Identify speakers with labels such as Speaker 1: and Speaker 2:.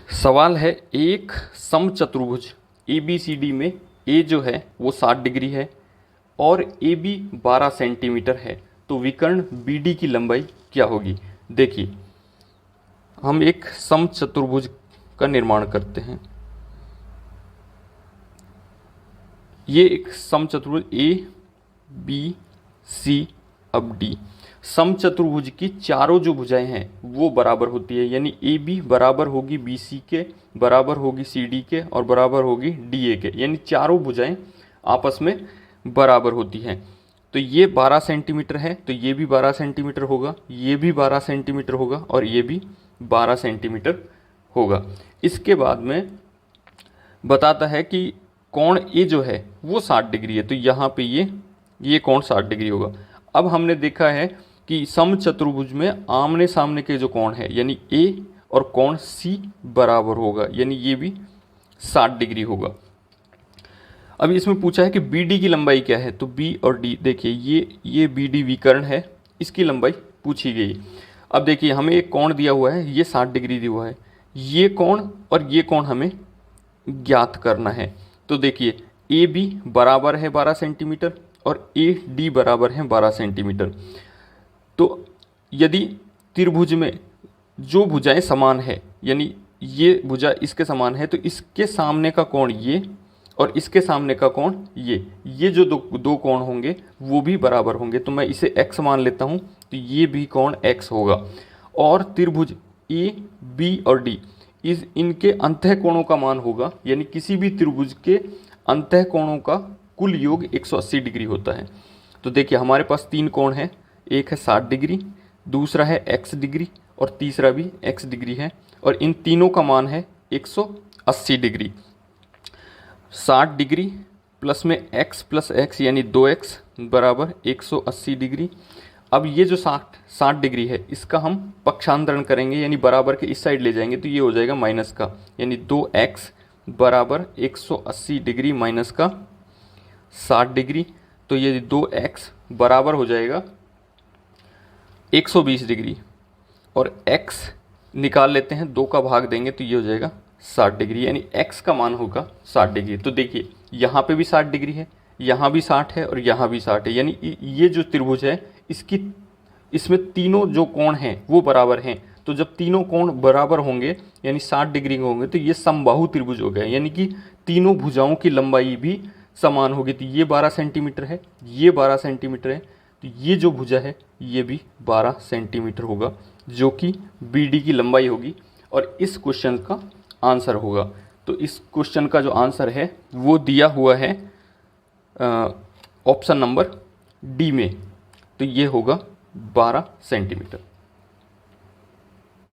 Speaker 1: सवाल है, एक समचतुर्भुज ABCD में ए जो है वो 60 डिग्री है और AB 12 सेंटीमीटर है, तो विकर्ण BD की लंबाई क्या होगी। देखिए, हम एक समचतुर्भुज का निर्माण करते हैं। ये एक समचतुर्भुज ABC अब D। समचतुर्भुज की चारों जो भुजाएं हैं वो बराबर होती है, यानी AB बराबर होगी BC के, बराबर होगी CD के और बराबर होगी DA के, यानी चारों भुजाएं आपस में बराबर होती हैं। तो ये 12 सेंटीमीटर है, तो ये भी 12 सेंटीमीटर होगा, ये भी 12 सेंटीमीटर होगा और ये भी 12 सेंटीमीटर होगा। इसके बाद में बताता है कि कोण ए जो है वो 60 डिग्री है, तो यहाँ पे ये कोण 60 डिग्री होगा। अब हमने देखा है कि समचतुर्भुज में आमने सामने के जो कोण है यानी ए और कोण सी बराबर होगा, यानी ये भी 60 डिग्री होगा। अभी इसमें पूछा है कि BD की लंबाई क्या है, तो B और D, देखिए ये BD विकर्ण है, इसकी लंबाई पूछी गई। अब देखिए, हमें एक कोण दिया हुआ है, ये 60 डिग्री दिया हुआ है, ये कोण और ये कोण हमें ज्ञात करना है। तो देखिए, AB बराबर है 12 सेंटीमीटर और AD बराबर है 12 सेंटीमीटर। तो यदि त्रिभुज में जो भुजाएं समान है, यानी ये भुजा इसके समान है, तो इसके सामने का कोण ये और इसके सामने का कोण ये जो दो कोण होंगे वो भी बराबर होंगे। तो मैं इसे x मान लेता हूँ, तो ये भी कोण x होगा। और त्रिभुज A, B और D इनके अंतः कोणों का मान होगा, यानी किसी भी त्रिभुज के अंतः कोणों का कुल योग 180 डिग्री होता है। तो देखिए, हमारे पास तीन कोण हैं, एक है 60 डिग्री, दूसरा है x डिग्री और तीसरा भी x डिग्री है, और इन तीनों का मान है 180 डिग्री। 60 डिग्री प्लस में x प्लस x यानी 2x बराबर 180 डिग्री। अब ये जो 60 डिग्री है इसका हम पक्षांतरण करेंगे, यानी बराबर के इस साइड ले जाएंगे, तो ये हो जाएगा माइनस का, यानी 2x बराबर 180 डिग्री माइनस का 60 डिग्री। तो ये 2x बराबर हो जाएगा 120 डिग्री, और x निकाल लेते हैं, 2 का भाग देंगे तो ये हो जाएगा 60 डिग्री, यानी x का मान होगा 60 डिग्री। तो देखिए, यहाँ पे भी 60 डिग्री है, यहाँ भी 60 है और यहाँ भी 60 है, यानी ये जो त्रिभुज है इसमें तीनों जो कोण हैं वो बराबर हैं। तो जब तीनों कोण बराबर होंगे यानी 60 डिग्री के होंगे, तो ये समबाहु त्रिभुज हो गया, यानी कि तीनों भुजाओं की लंबाई भी समान होगी। तो ये 12 सेंटीमीटर है, ये 12 सेंटीमीटर है, तो ये जो भुजा है ये भी 12 सेंटीमीटर होगा, जो कि BD की लंबाई होगी और इस क्वेश्चन का आंसर होगा। तो इस क्वेश्चन का जो आंसर है वो दिया हुआ है ऑप्शन नंबर D में, तो ये होगा 12 सेंटीमीटर।